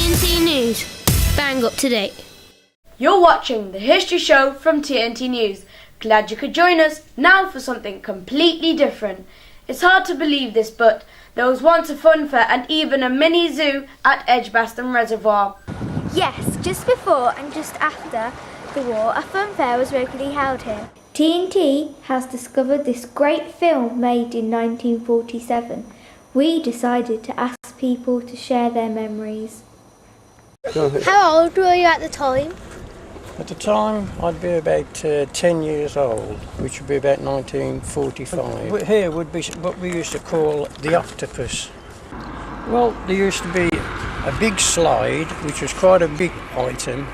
TNT News. Bang up to date. You're watching the History Show from TNT News. Glad you could join us now for something completely different. It's hard to believe this, but there was once a fun fair and even a mini zoo at Edgbaston Reservoir. Yes, just before and just after the war, a fun fair was regularly held here. TNT has discovered this great film made in 1947. We decided to ask people to share their memories. How old were you at the time? At the time, I'd be about 10 years old, which would be about 1945. Here would be what we used to call the octopus. Well, there used to be a big slide, which was quite a big item.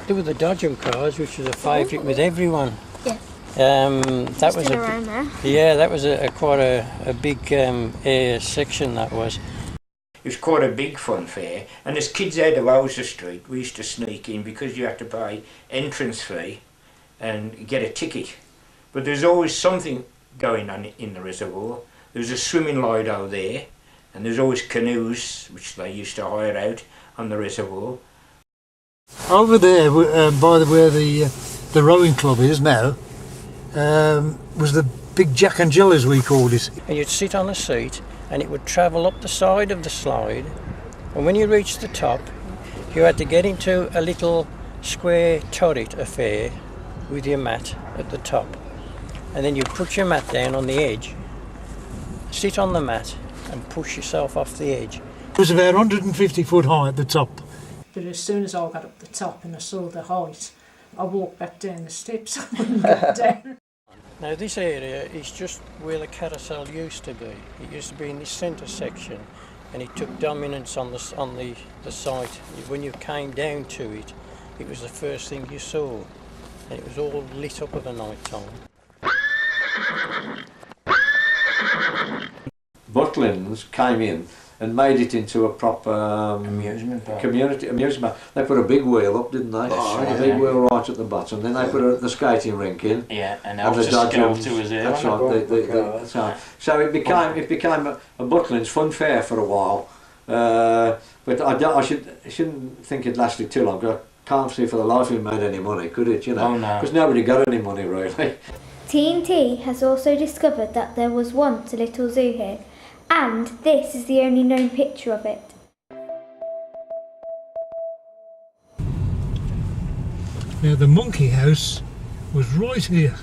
There were the dodgem cars, which was a favourite with everyone. Yes. That was around there. Yeah, that was quite a big air section. That was. It was quite a big fun fair, and as kids out of Owser Street we used to sneak in because you had to pay entrance fee and get a ticket. But there's always something going on in the reservoir. There's a swimming lido there, and there's always canoes which they used to hire out on the reservoir. Over there, by where the rowing club is now, was the big Jack and Jill, as we called it. And you'd sit on a seat, and it would travel up the side of the slide, and when you reached the top you had to get into a little square turret affair with your mat at the top, and then you'd put your mat down on the edge, sit on the mat and push yourself off the edge. It was about 150 foot high at the top. But as soon as I got up the top and I saw the height, I walked back down the steps. I wouldn't get down. Now this area is just where the carousel used to be. It used to be in this centre section, and it took dominance on the site. When you came down to it, it was the first thing you saw, and it was all lit up of a night time. Butlins came in and made it into a proper Amusement park. Community amusement park. They put a big wheel up, didn't they? A big wheel right at the bottom. Then they put the skating rink in. Yeah, and the Skelter was there. That's right. So it became a Butlins fun fair for a while. But I shouldn't think it lasted too long. I can't see for the life of it made any money, could it? You know, Oh, no. because nobody got any money really. TNT has also discovered that there was once a little zoo here, and this is the only known picture of it. Now the monkey house was right here,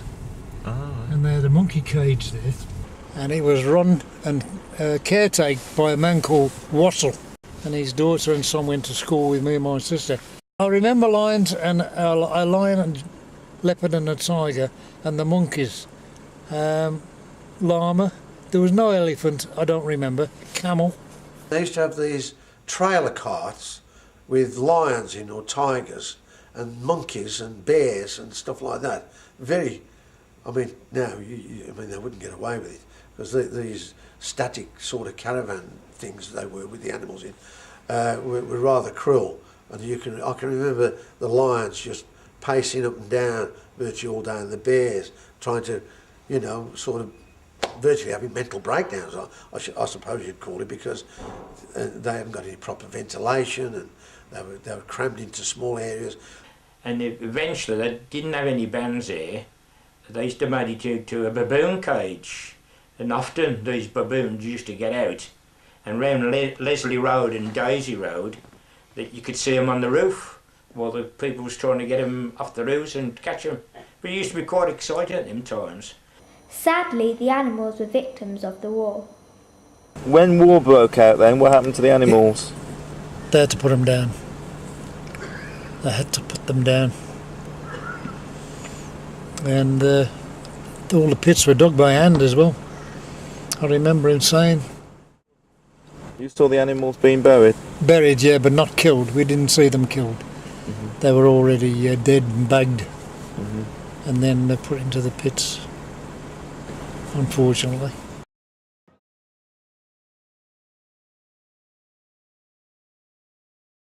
and they had a monkey cage there, and it was run and caretaken by a man called Wassell, and his daughter and son went to school with me and my sister. I remember lions and a lion and leopard and a tiger and the monkeys, llama. There was no elephant, I don't remember. Camel. They used to have these trailer carts with lions in or tigers and monkeys and bears and stuff like that. Now, they wouldn't get away with it because these static sort of caravan things they were with the animals in were rather cruel. And I can remember the lions just pacing up and down virtually all day, and the bears trying to, sort of virtually having mental breakdowns, I suppose you'd call it, because they haven't got any proper ventilation, and they were crammed into small areas. And eventually they didn't have any bands there. They used to make it to a baboon cage, and often these baboons used to get out, and round Leslie Road and Daisy Road, that you could see them on the roof while the people was trying to get them off the roofs and catch them. But it used to be quite exciting at them times. Sadly, the animals were victims of the war. When war broke out then, what happened to the animals? They had to put them down. They had to put them down. And all the pits were dug by hand as well. I remember him saying. You saw the animals being buried? Buried, yeah, but not killed. We didn't see them killed. They were already dead and bagged. And then put into the pits, unfortunately.